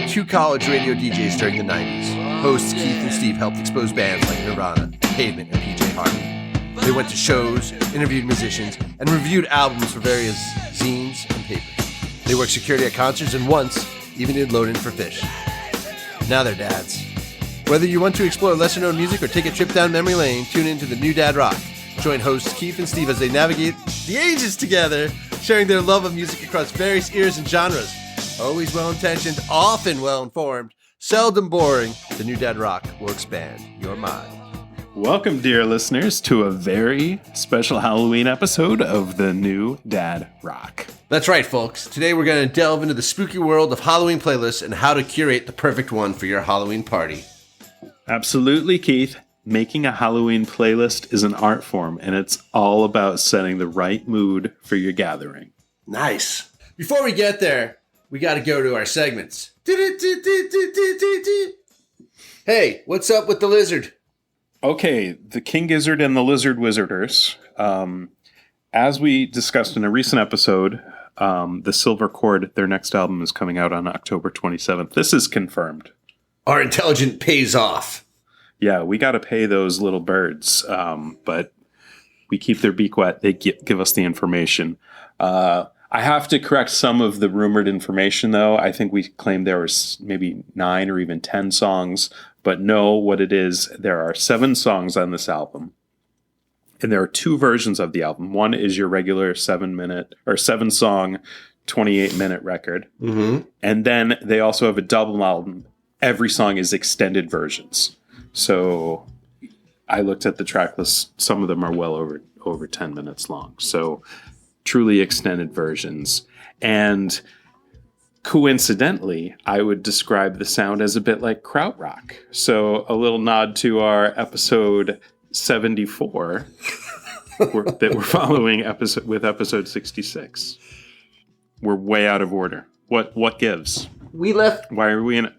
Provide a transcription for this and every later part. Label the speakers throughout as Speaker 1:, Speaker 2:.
Speaker 1: two college radio DJs during the 90s. Hosts Keith and Steve helped expose bands like Nirvana, Pavement, and PJ Harvey. They went to shows, interviewed musicians, and reviewed albums for various zines and papers. They worked security at concerts and once even did load-in for Fish. Now they're dads. Whether you want to explore lesser-known music or take a trip down memory lane, tune into the new Dad Rock. Join hosts Keith and Steve as they navigate the ages together, sharing their love of music across various eras and genres. Always well-intentioned, often well-informed, seldom boring, the new Dad Rock will expand your mind.
Speaker 2: Welcome, dear listeners, to a very special Halloween episode of the new Dad Rock.
Speaker 1: That's right, folks. Today we're going to delve into the spooky world of Halloween playlists and how to curate the perfect one for your Halloween party.
Speaker 2: Absolutely, Keith. Making a Halloween playlist is an art form, and it's all about setting the right mood for your gathering.
Speaker 1: Nice. Before we get there, we got to go to our segments. Hey, what's up with the lizard?
Speaker 2: Okay, the King Gizzard and the Lizard Wizarders. As we discussed in a recent episode, the Silver Cord, their next album is coming out on October 27th. This is confirmed.
Speaker 1: Our intelligence pays off.
Speaker 2: Yeah, we got to pay those little birds, but we keep their beak wet. They give us the information. I have to correct some of the rumored information, though. I think we claimed there was maybe 9 or even 10 songs, but no, what it is, there are 7 songs on this album. And there are 2 versions of the album. One is your regular 7-song, 28-minute record. Mm-hmm. And then they also have a double album. Every song is extended versions. So I looked at the track list. Some of them are well over 10 minutes long. So truly extended versions. And coincidentally, I would describe the sound as a bit like krautrock. So a little nod to our episode 74 that we're following with episode 66. We're way out of order. What gives? Why are we in it?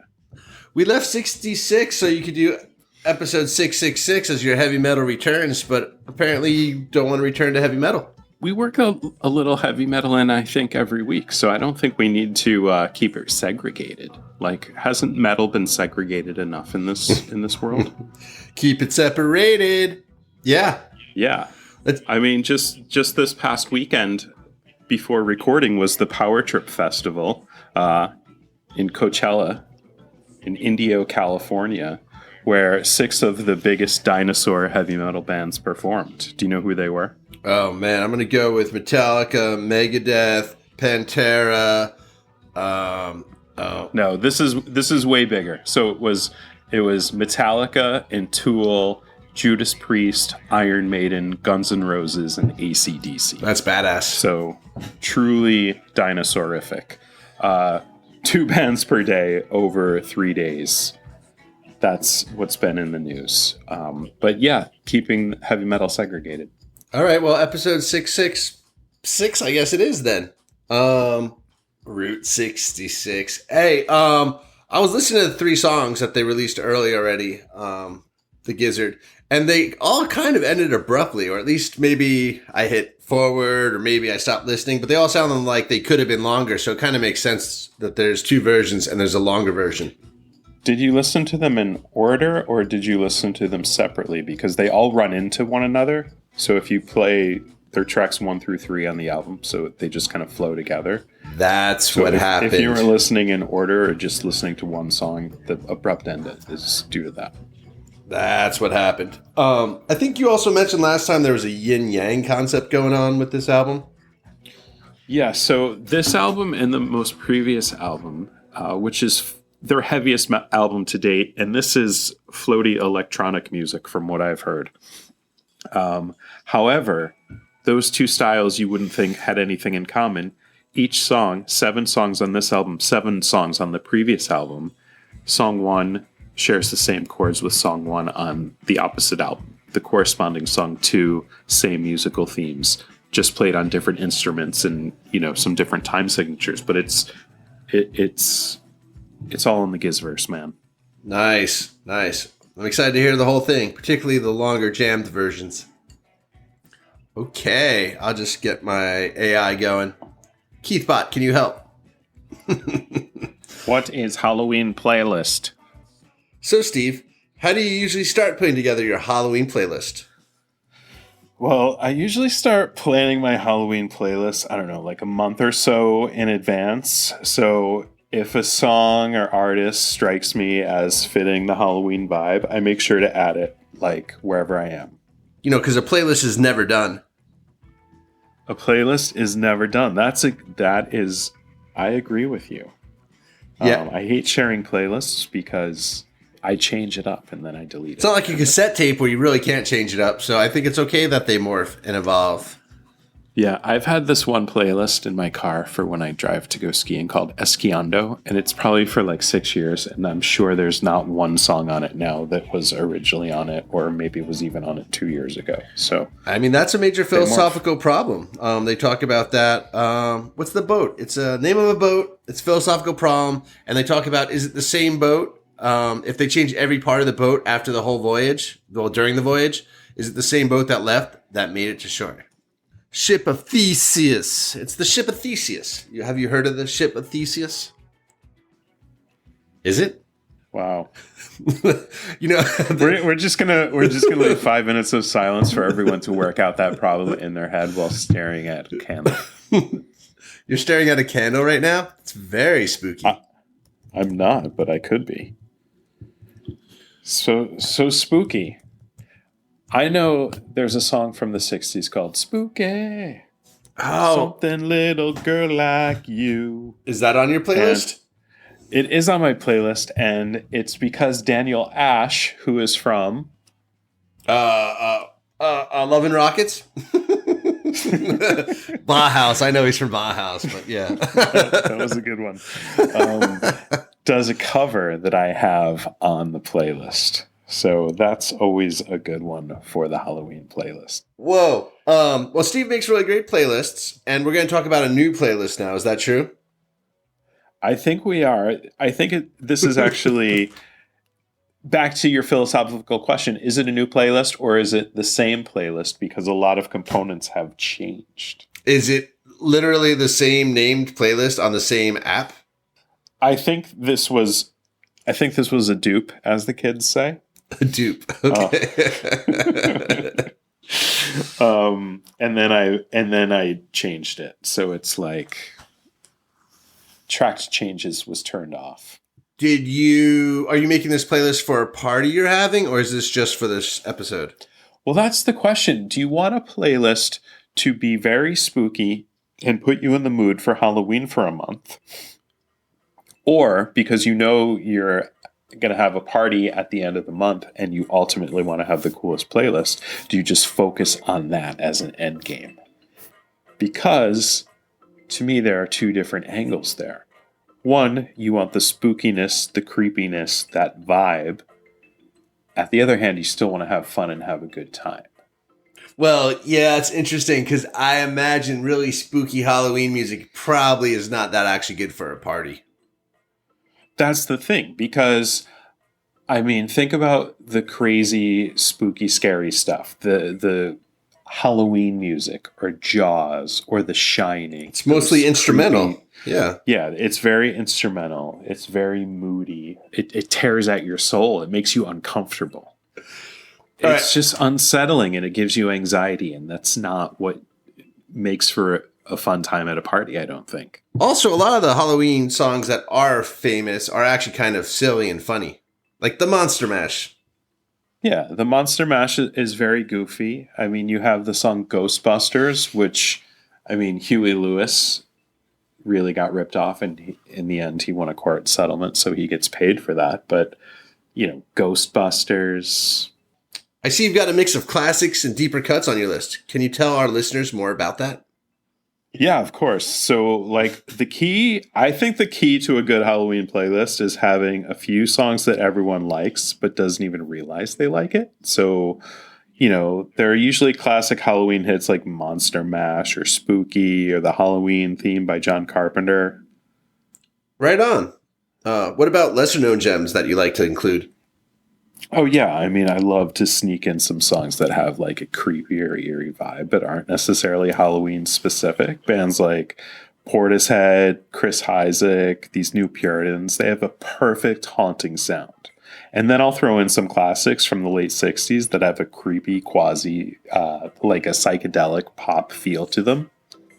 Speaker 1: We left 66 so you could do episode 666 as your heavy metal returns, but apparently you don't want to return to heavy metal.
Speaker 2: We work a little heavy metal in, I think, every week, so I don't think we need to keep it segregated. Like, hasn't metal been segregated enough in this world?
Speaker 1: Keep it separated. Yeah.
Speaker 2: Yeah. I mean, just this past weekend before recording was the Power Trip Festival in Coachella in Indio, California, where 6 of the biggest dinosaur heavy metal bands performed. Do you know who they were?
Speaker 1: Oh, man. I'm going to go with Metallica, Megadeth, Pantera.
Speaker 2: No, this is way bigger. So it was Metallica and Tool, Judas Priest, Iron Maiden, Guns N' Roses, and AC/DC.
Speaker 1: That's badass.
Speaker 2: So truly dinosaurific. 2 bands per day over 3 days. That's what's been in the news. But yeah, keeping heavy metal segregated.
Speaker 1: All right, well, episode 666, I guess it is then. Route 66. Hey, I was listening to the 3 songs that they released early already, The Gizzard, and they all kind of ended abruptly, or at least maybe I hit forward, or maybe I stopped listening, but they all sounded like they could have been longer, so it kind of makes sense that there's 2 versions and there's a longer version.
Speaker 2: Did you listen to them in order, or did you listen to them separately? Because they all run into one another. So if you play their tracks 1 through 3 on the album, so they just kind of flow together.
Speaker 1: That's what happened.
Speaker 2: If you were listening in order or just listening to one song, the abrupt end is due to that.
Speaker 1: That's what happened. I think you also mentioned last time there was a yin-yang concept going on with this album.
Speaker 2: Yeah, so this album and the most previous album, which is their heaviest album to date, and this is floaty electronic music from what I've heard. However, those 2 styles you wouldn't think had anything in common. Each song, 7 songs on this album, 7 songs on the previous album. Song 1 shares the same chords with song 1 on the opposite album. The corresponding song 2, same musical themes, just played on different instruments and, some different time signatures. But it's all in the Gizverse, man.
Speaker 1: Nice. I'm excited to hear the whole thing, particularly the longer jammed versions. Okay, I'll just get my AI going. Keithbot, can you help?
Speaker 2: What is Halloween playlist?
Speaker 1: So, Steve, how do you usually start putting together your Halloween playlist?
Speaker 2: Well, I usually start planning my Halloween playlist, I don't know, like a month or so in advance. So if a song or artist strikes me as fitting the Halloween vibe, I make sure to add it like wherever I am.
Speaker 1: You know, because a playlist is never done.
Speaker 2: A playlist is never done. I agree with you.
Speaker 1: Yeah.
Speaker 2: I hate sharing playlists because I change it up and then I delete it.
Speaker 1: It's not like a cassette tape where you really can't change it up. So I think it's okay that they morph and evolve.
Speaker 2: Yeah, I've had this one playlist in my car for when I drive to go skiing called Esquiando, and it's probably for like 6 years, and I'm sure there's not one song on it now that was originally on it, or maybe was even on it 2 years ago. So,
Speaker 1: I mean, that's a major philosophical problem. They talk about that. What's the boat? It's a name of a boat. It's a philosophical problem. And they talk about, is it the same boat? If they change every part of the boat after the whole voyage, well, during the voyage, is it the same boat that left that made it to shore? Ship of Theseus. It's the ship of Theseus. Have you heard of the ship of Theseus? Is it?
Speaker 2: Wow.
Speaker 1: You know,
Speaker 2: we're just gonna leave 5 minutes of silence for everyone to work out that problem in their head while staring at a candle.
Speaker 1: You're staring at a candle right now? It's very spooky.
Speaker 2: I'm not, but I could be. So spooky. I know there's a song from the 60s called Spooky.
Speaker 1: Oh.
Speaker 2: Something little girl like you.
Speaker 1: Is that on your playlist?
Speaker 2: And it is on my playlist, and it's because Daniel Ash, who is from...
Speaker 1: Love and Rockets? Bauhaus. I know he's from Bauhaus, but yeah.
Speaker 2: That was a good one. Does a cover that I have on the playlist. So that's always a good one for the Halloween playlist.
Speaker 1: Whoa. Well, Steve makes really great playlists, and we're going to talk about a new playlist now. Is that true?
Speaker 2: I think we are. I think this is actually back to your philosophical question. Is it a new playlist or is it the same playlist? Because a lot of components have changed.
Speaker 1: Is it literally the same named playlist on the same app?
Speaker 2: I think this was a dupe, as the kids say.
Speaker 1: A dupe. Okay.
Speaker 2: And then I changed it. So it's like tracked changes was turned off.
Speaker 1: Are you making this playlist for a party you're having, or is this just for this episode?
Speaker 2: Well, that's the question. Do you want a playlist to be very spooky and put you in the mood for Halloween for a month? Or because you know you're going to have a party at the end of the month and you ultimately want to have the coolest playlist, do you just focus on that as an end game? Because to me, there are two different angles there. One, you want the spookiness, the creepiness, that vibe. At the other hand, you still want to have fun and have a good time.
Speaker 1: Well, yeah, it's interesting because I imagine really spooky Halloween music probably is not that actually good for a party.
Speaker 2: That's the thing, because, I mean, think about the crazy, spooky, scary stuff. The Halloween music, or Jaws, or The Shining.
Speaker 1: It's mostly instrumental. Creepy. Yeah.
Speaker 2: Yeah, it's very instrumental. It's very moody. It tears at your soul. It makes you uncomfortable. It's just unsettling, and it gives you anxiety, and that's not what makes for a fun time at a party, I don't think.
Speaker 1: Also, a lot of the Halloween songs that are famous are actually kind of silly and funny. Like the Monster Mash.
Speaker 2: Yeah, the Monster Mash is very goofy. I mean, you have the song Ghostbusters, which, I mean, Huey Lewis really got ripped off, and in the end, he won a court settlement, so he gets paid for that. But, you know, Ghostbusters.
Speaker 1: I see you've got a mix of classics and deeper cuts on your list. Can you tell our listeners more about that?
Speaker 2: Yeah, of course. So, like, I think the key to a good Halloween playlist is having a few songs that everyone likes, but doesn't even realize they like it. So, you know, there are usually classic Halloween hits like Monster Mash or Spooky or the Halloween theme by John Carpenter.
Speaker 1: Right on. What about lesser known gems that you like to include?
Speaker 2: Oh, yeah. I mean, I love to sneak in some songs that have like a creepy or eerie vibe, but aren't necessarily Halloween specific. Bands like Portishead, Chris Isaak, these new Puritans, they have a perfect haunting sound. And then I'll throw in some classics from the late 60s that have a creepy, quasi, like a psychedelic pop feel to them.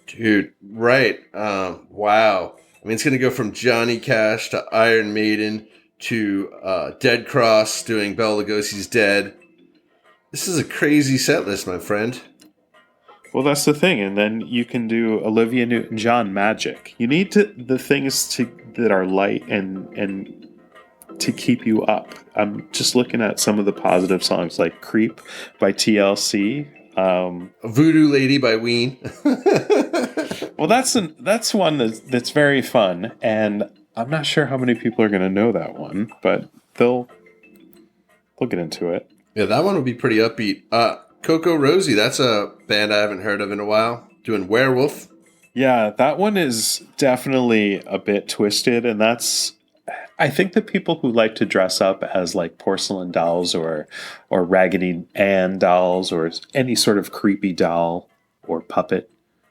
Speaker 1: Dude, right. Wow. I mean, it's going to go from Johnny Cash to Iron Maiden to Dead Cross doing Bela Lugosi's Dead. This is a crazy set list, my friend.
Speaker 2: Well, that's the thing. And then you can do Olivia Newton-John Magic. You need the things that are light and to keep you up. I'm just looking at some of the positive songs like Creep by TLC.
Speaker 1: Voodoo Lady by Ween.
Speaker 2: Well, that's one that's very fun, and I'm not sure how many people are going to know that one, but they'll get into it.
Speaker 1: Yeah, that one would be pretty upbeat. Coco Rosie, that's a band I haven't heard of in a while, doing Werewolf.
Speaker 2: Yeah, that one is definitely a bit twisted, and I think the people who like to dress up as like porcelain dolls or Raggedy Ann dolls or any sort of creepy doll or puppet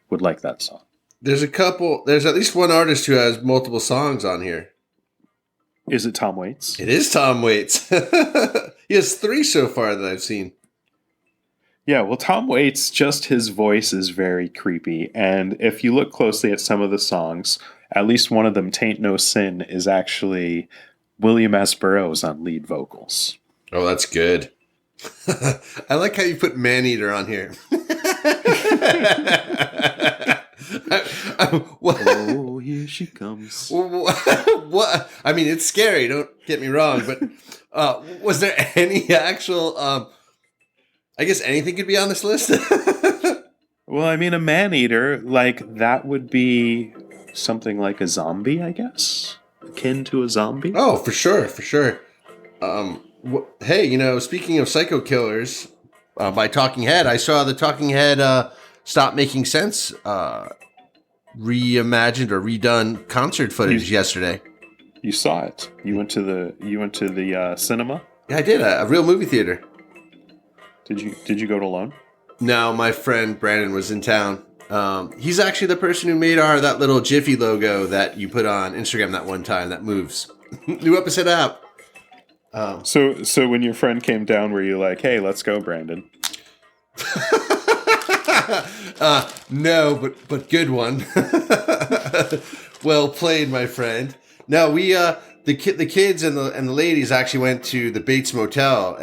Speaker 2: would like that song.
Speaker 1: There's at least one artist who has multiple songs on here.
Speaker 2: Is it Tom Waits?
Speaker 1: It is Tom Waits. He has 3 so far that I've seen.
Speaker 2: Yeah, well, Tom Waits, just his voice is very creepy. And if you look closely at some of the songs, at least one of them, Tain't No Sin, is actually William S. Burroughs on lead vocals.
Speaker 1: Oh, that's good. I like how you put Maneater on here.
Speaker 2: Oh, here she comes.
Speaker 1: What? I mean, it's scary. Don't get me wrong, but was there any actual? I guess anything could be on this list.
Speaker 2: Well, I mean, a man-eater, like, that would be something like a zombie, I guess? Akin to a zombie?
Speaker 1: Oh, for sure, for sure. Hey, speaking of psycho killers, by Talking Head, I saw the Talking Head Stop Making Sense reimagined or redone concert footage yesterday.
Speaker 2: You saw it. You went to the cinema?
Speaker 1: Yeah, I did. A real movie theater.
Speaker 2: Did you go it alone?
Speaker 1: No, my friend Brandon was in town. He's actually the person who made that little Jiffy logo that you put on Instagram that one time that moves. New episode out.
Speaker 2: So when your friend came down, were you like, "Hey, let's go, Brandon"?
Speaker 1: No, but good one. Well played, my friend. No, we the kids and the ladies actually went to the Bates Motel,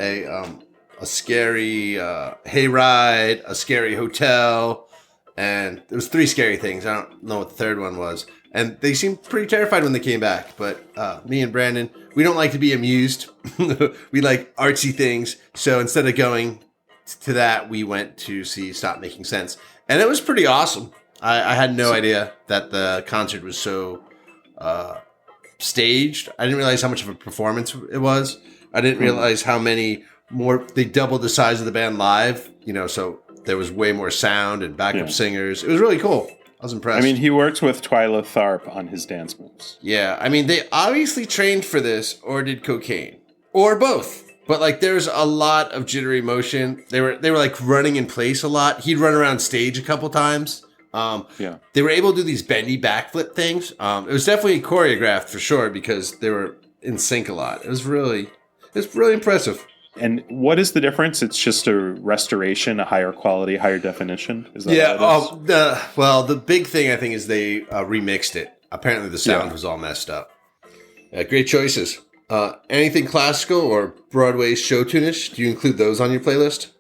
Speaker 1: a scary hayride, a scary hotel, and there was 3 scary things. I don't know what the third one was. And they seemed pretty terrified when they came back. But me and Brandon, we don't like to be amused. We like artsy things. So instead of going to that, we went to see Stop Making Sense. And it was pretty awesome. I had no idea that the concert was so staged. I didn't realize how much of a performance it was. I didn't realize how many more, they doubled the size of the band live, so there was way more sound and backup singers. It was really cool. I was impressed.
Speaker 2: I mean, he worked with Twyla Tharp on his dance moves.
Speaker 1: Yeah, I mean, they obviously trained for this or did cocaine. Or both. But there's a lot of jittery motion. They were like running in place a lot. He'd run around stage a couple times. They were able to do these bendy backflip things. It was definitely choreographed for sure because they were in sync a lot. It's really impressive.
Speaker 2: And what is the difference? It's just a restoration, a higher quality, higher definition? Is that
Speaker 1: the big thing I think is they remixed it. Apparently the sound was all messed up. Great choices. Anything classical or Broadway show tune-ish? Do you include those on your playlist?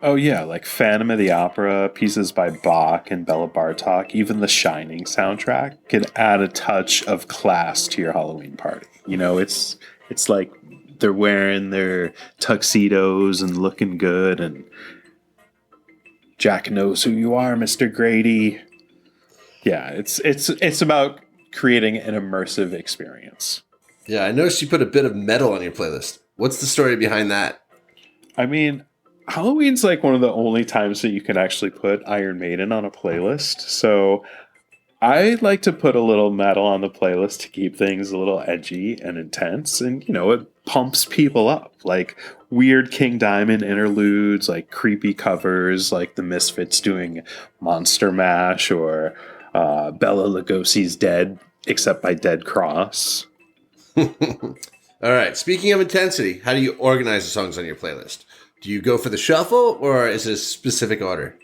Speaker 2: Oh yeah, like Phantom of the Opera, pieces by Bach and Bela Bartok, even the Shining soundtrack can add a touch of class to your Halloween party. It's like they're wearing their tuxedos and looking good, and Jack knows who you are, Mr. Grady. Yeah, it's about creating an immersive experience.
Speaker 1: Yeah, I noticed you put a bit of metal on your playlist. What's the story behind that?
Speaker 2: I mean, Halloween's like one of the only times that you can actually put Iron Maiden on a playlist. So I like to put a little metal on the playlist to keep things a little edgy and intense. And, it pumps people up. Like weird King Diamond interludes, like creepy covers, like the Misfits doing Monster Mash, or Bela Lugosi's Dead, except by Dead Cross.
Speaker 1: All right. Speaking of intensity, how do you organize the songs on your playlist? Do you go for the shuffle, or is it a specific order?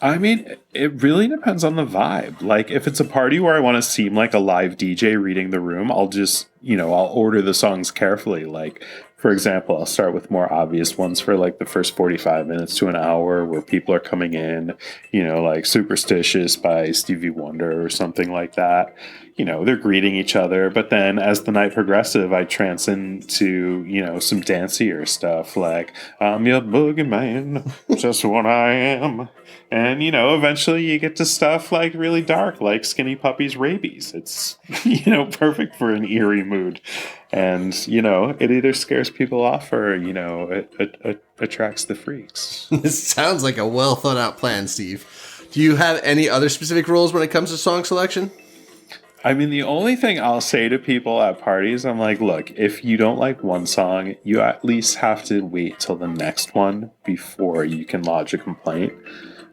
Speaker 2: I mean, it really depends on the vibe. Like, if it's a party where I want to seem like a live DJ reading the room, I'll just, I'll order the songs carefully. Like, for example, I'll start with more obvious ones for like the first 45 minutes to an hour where people are coming in, like Superstitious by Stevie Wonder or something like that. They're greeting each other. But then as the night progresses, I trance into, some dancier stuff like, I'm your boogeyman, just what I am. And, eventually you get to stuff like really dark, like Skinny Puppy's Rabies. It's, perfect for an eerie mood. And, it either scares people off or, it attracts the freaks.
Speaker 1: This sounds like a well thought out plan, Steve. Do you have any other specific rules when it comes to song selection?
Speaker 2: I mean, the only thing I'll say to people at parties, I'm like, look, if you don't like one song, you at least have to wait till the next one before you can lodge a complaint.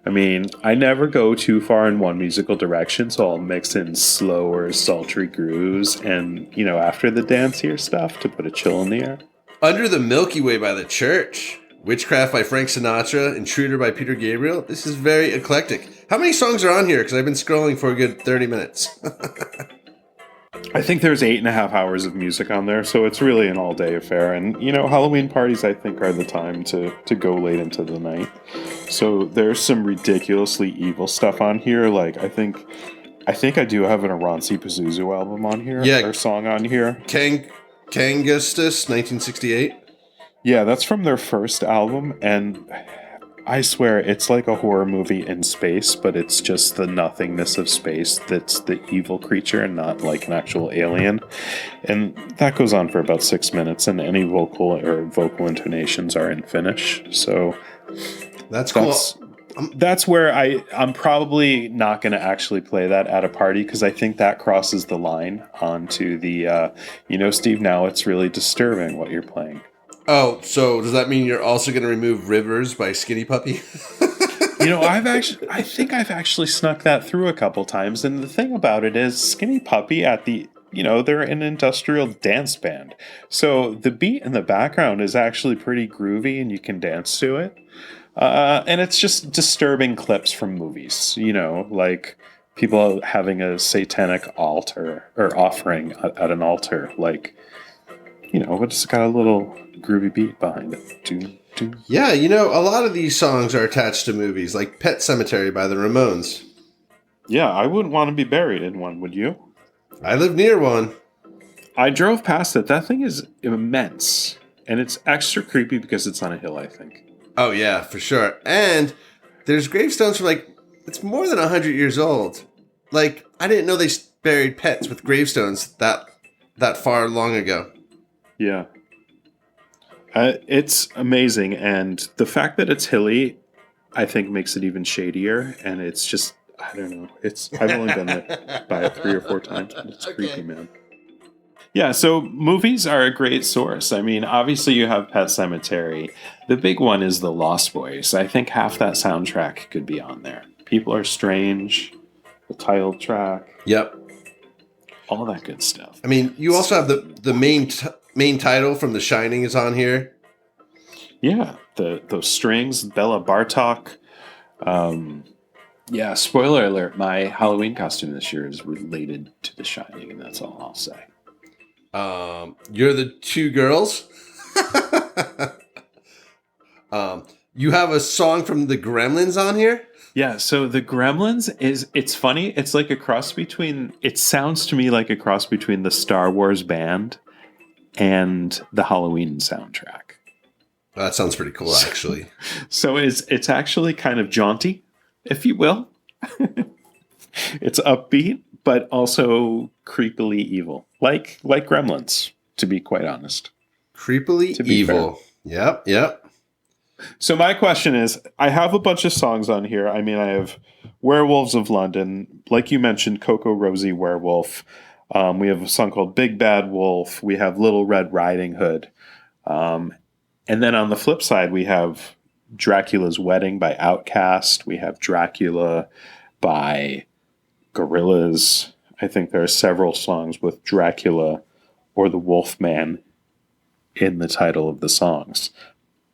Speaker 2: I mean, I never go too far in one musical direction, so I'll mix in slower, sultry grooves and, after the dancier stuff to put a chill in the air.
Speaker 1: Under the Milky Way by The Church, Witchcraft by Frank Sinatra, Intruder by Peter Gabriel. This is very eclectic. How many songs are on here? Because I've been scrolling for a good 30 minutes.
Speaker 2: I think there's 8.5 hours of music on there, so it's really an all-day affair. And, Halloween parties, I think, are the time to go late into the night. So there's some ridiculously evil stuff on here. Like, I think I do have an Aronsi Pazuzu album on here.
Speaker 1: Yeah.
Speaker 2: Or song on here.
Speaker 1: Kangastus, 1968.
Speaker 2: Yeah, that's from their first album, and I swear it's like a horror movie in space, but it's just the nothingness of space that's the evil creature and not like an actual alien. And that goes on for about 6 minutes, and any vocal intonations are in Finnish. So
Speaker 1: that's cool.
Speaker 2: That's where I'm probably not going to actually play that at a party, because I think that crosses the line onto the, Steve, now it's really disturbing what you're playing.
Speaker 1: Oh, so does that mean you're also going to remove Rivers by Skinny Puppy?
Speaker 2: I think I've actually snuck that through a couple times. And the thing about it is Skinny Puppy they're an industrial dance band. So the beat in the background is actually pretty groovy and you can dance to it. And it's just disturbing clips from movies, like people having a satanic altar or offering at an altar, like, it's got a little groovy beat behind it.
Speaker 1: Yeah, a lot of these songs are attached to movies, like Pet Sematary by the Ramones.
Speaker 2: Yeah, I wouldn't want to be buried in one, would you?
Speaker 1: I live near one.
Speaker 2: I drove past it. That thing is immense. And it's extra creepy because it's on a hill, I think. Oh,
Speaker 1: yeah, for sure. And there's gravestones from, it's more than 100 years old. Like, I didn't know they buried pets with gravestones that far long ago.
Speaker 2: Yeah. It's amazing, and the fact that it's hilly, I think, makes it even shadier, and it's just, I don't know, I've only been by it 3 or 4 times, but it's creepy, man. Yeah, so movies are a great source. I mean, obviously you have Pet Sematary. The big one is The Lost Boys. I think half that soundtrack could be on there. People Are Strange, the title track.
Speaker 1: Yep.
Speaker 2: All that good stuff.
Speaker 1: I mean, you also have the main title from The Shining is on here.
Speaker 2: Yeah, those strings, Bela Bartok. Yeah, spoiler alert, my Halloween costume this year is related to The Shining, and that's all I'll say.
Speaker 1: You're the 2 girls. You have a song from the Gremlins on here?
Speaker 2: Yeah, so the Gremlins it's funny. It's like a cross between, it sounds to me like a cross between the Star Wars band and the Halloween soundtrack.
Speaker 1: That sounds pretty cool, actually.
Speaker 2: So it's actually kind of jaunty, if you will. It's upbeat, but also creepily evil, like Gremlins, to be quite honest.
Speaker 1: Creepily evil. Fair. Yep.
Speaker 2: So my question is, I have a bunch of songs on here. I mean, I have Werewolves of London, like you mentioned, Coco Rosie Werewolf. We have a song called Big Bad Wolf. We have Little Red Riding Hood. And then on the flip side, we have Dracula's Wedding by Outkast. We have Dracula by Gorillaz. I think there are several songs with Dracula or the Wolfman in the title of the songs.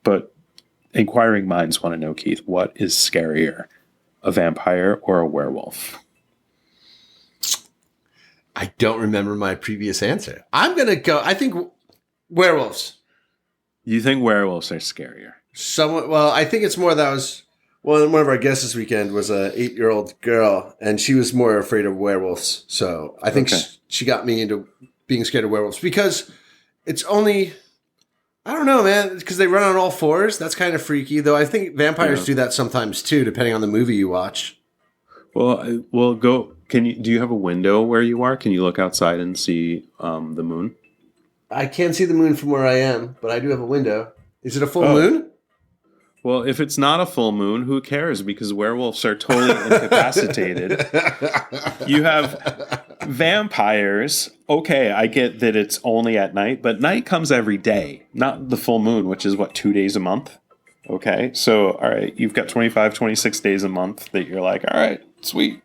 Speaker 2: But inquiring minds want to know, Keith, what is scarier, a vampire or a werewolf?
Speaker 1: I don't remember my previous answer. I'm going to go, I think werewolves.
Speaker 2: You think werewolves are scarier?
Speaker 1: Somewhat. Well, I think it's more that was one of our guests this weekend was a 8-year-old girl, and she was more afraid of werewolves. So I think she got me into being scared of werewolves because it's only, I don't know, man, because they run on all fours. That's kind of freaky, though. I think vampires do that sometimes too, depending on the movie you watch.
Speaker 2: Well, go. Do you have a window where you are? Can you look outside and see the moon?
Speaker 1: I can't see the moon from where I am, but I do have a window. Is it a full moon?
Speaker 2: Well, if it's not a full moon, who cares? Because werewolves are totally incapacitated. You have vampires. Okay, I get that it's only at night, but night comes every day, not the full moon, which is 2 days a month. Okay, so, all right, you've got 25, 26 days a month that you're like, all right, sweet,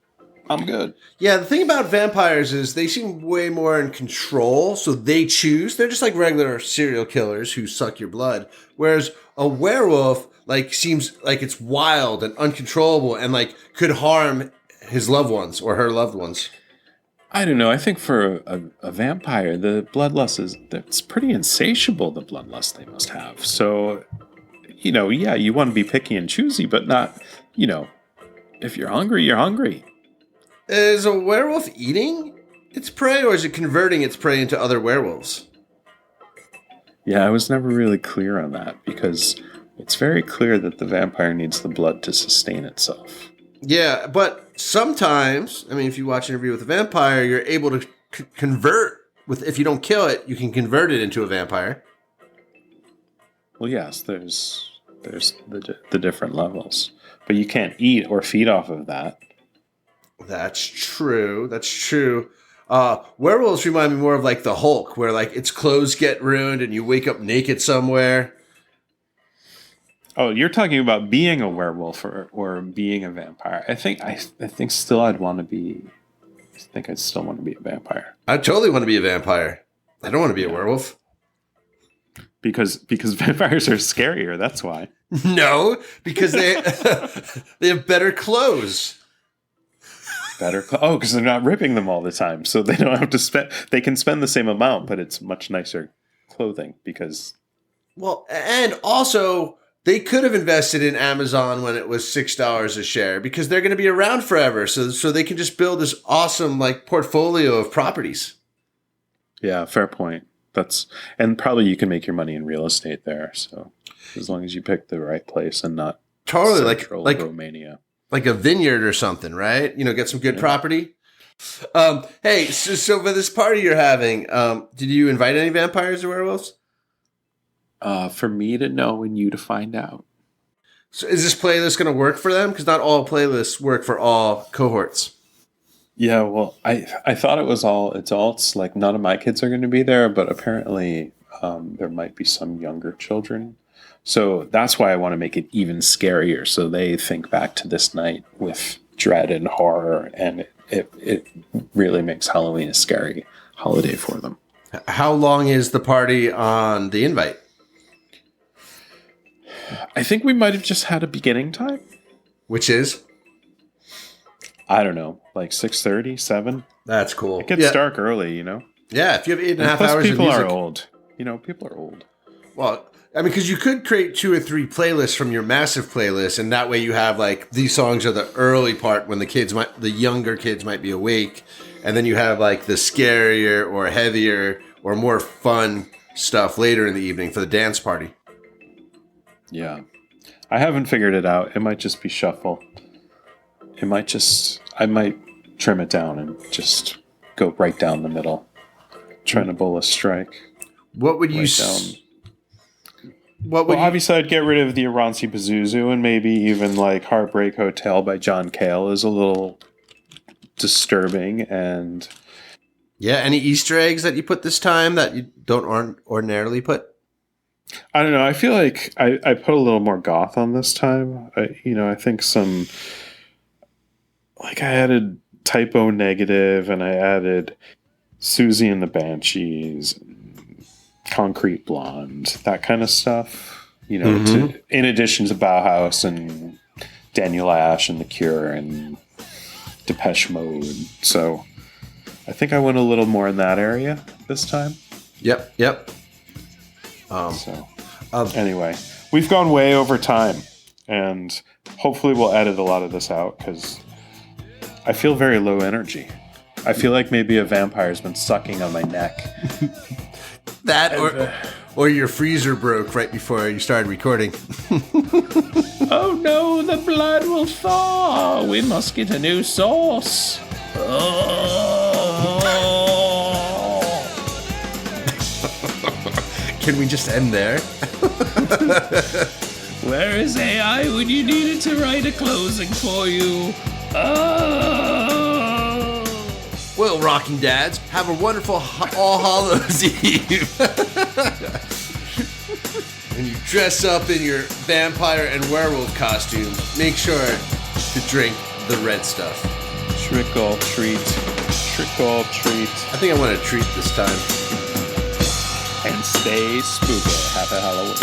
Speaker 2: I'm good.
Speaker 1: Yeah, the thing about vampires is they seem way more in control, so they choose. They're just like regular serial killers who suck your blood. Whereas a werewolf, seems like it's wild and uncontrollable and, could harm his loved ones or her loved ones.
Speaker 2: I don't know. I think for a vampire, the bloodlust it's pretty insatiable, the bloodlust they must have. So, yeah, you want to be picky and choosy, but not, if you're hungry, you're hungry.
Speaker 1: Is a werewolf eating its prey, or is it converting its prey into other werewolves?
Speaker 2: Yeah, I was never really clear on that, because it's very clear that the vampire needs the blood to sustain itself.
Speaker 1: Yeah, but sometimes, if you watch an interview with a vampire, you're able to convert, if you don't kill it, you can convert it into a vampire.
Speaker 2: Well, yes, there's the different levels, but you can't eat or feed off of that.
Speaker 1: That's true. Werewolves remind me more of the Hulk, where its clothes get ruined and you wake up naked somewhere.
Speaker 2: Oh, you're talking about being a werewolf or being a vampire. I think still I'd want to be. I think I'd still want to be a vampire.
Speaker 1: I totally want to be a vampire. I don't want to be a werewolf.
Speaker 2: Because vampires are scarier. That's why.
Speaker 1: No, because they they have better clothes.
Speaker 2: Because they're not ripping them all the time, so they don't have to spend. They can spend the same amount, but it's much nicer clothing because.
Speaker 1: Well, and also they could have invested in Amazon when it was $6 a share because they're going to be around forever. So they can just build this awesome portfolio of properties.
Speaker 2: Yeah, fair point. And probably you can make your money in real estate there. So as long as you pick the right place and not
Speaker 1: totally like
Speaker 2: Romania.
Speaker 1: Like a vineyard or something, right? Get some good property. Hey, so for this party you're having, did you invite any vampires or werewolves?
Speaker 2: For me to know and you to find out.
Speaker 1: So is this playlist going to work for them? Because not all playlists work for all cohorts.
Speaker 2: Yeah, well, I thought it was all adults. None of my kids are going to be there, but apparently there might be some younger children. So that's why I want to make it even scarier. So they think back to this night with dread and horror, and it really makes Halloween a scary holiday for them.
Speaker 1: How long is the party on the invite?
Speaker 2: I think we might have just had a beginning time.
Speaker 1: Which is?
Speaker 2: I don't know, 6:30, 7.
Speaker 1: That's cool.
Speaker 2: It gets dark early,
Speaker 1: Yeah, if you have 8.5 hours of music.
Speaker 2: People are old. People are old.
Speaker 1: Well, because you could create 2 or 3 playlists from your massive playlist, and that way you have these songs are the early part when the younger kids might be awake, and then you have the scarier or heavier or more fun stuff later in the evening for the dance party.
Speaker 2: Yeah, I haven't figured it out. It might just be shuffle. I might trim it down and just go right down the middle, trying to bowl a strike.
Speaker 1: What would you?
Speaker 2: Obviously, I'd get rid of the Iransi Pazuzu, and maybe even Heartbreak Hotel by John Cale is a little disturbing. And
Speaker 1: any Easter eggs that you put this time that you don't ordinarily put?
Speaker 2: I don't know. I feel like I put a little more goth on this time. I think some I added Typo Negative, and I added Susie and the Banshees, Concrete Blonde, that kind of stuff. You know, in addition to Bauhaus and Daniel Ash and The Cure and Depeche Mode. So I think I went a little more in that area this time.
Speaker 1: Yep.
Speaker 2: Anyway, we've gone way over time, and hopefully we'll edit a lot of this out because I feel very low energy. I feel like maybe a vampire's been sucking on my neck.
Speaker 1: That or your freezer broke right before you started recording.
Speaker 2: Oh no, the blood will thaw. We must get a new sauce.
Speaker 1: Can we just end there?
Speaker 2: Where is AI when you need it to write a closing for you?
Speaker 1: Well, Rocking Dads, have a wonderful All Hallows Eve. When you dress up in your vampire and werewolf costumes, make sure to drink the red stuff.
Speaker 2: Trick or treat. Trick or treat.
Speaker 1: I think I want to treat this time.
Speaker 2: And stay spooky. Happy Halloween.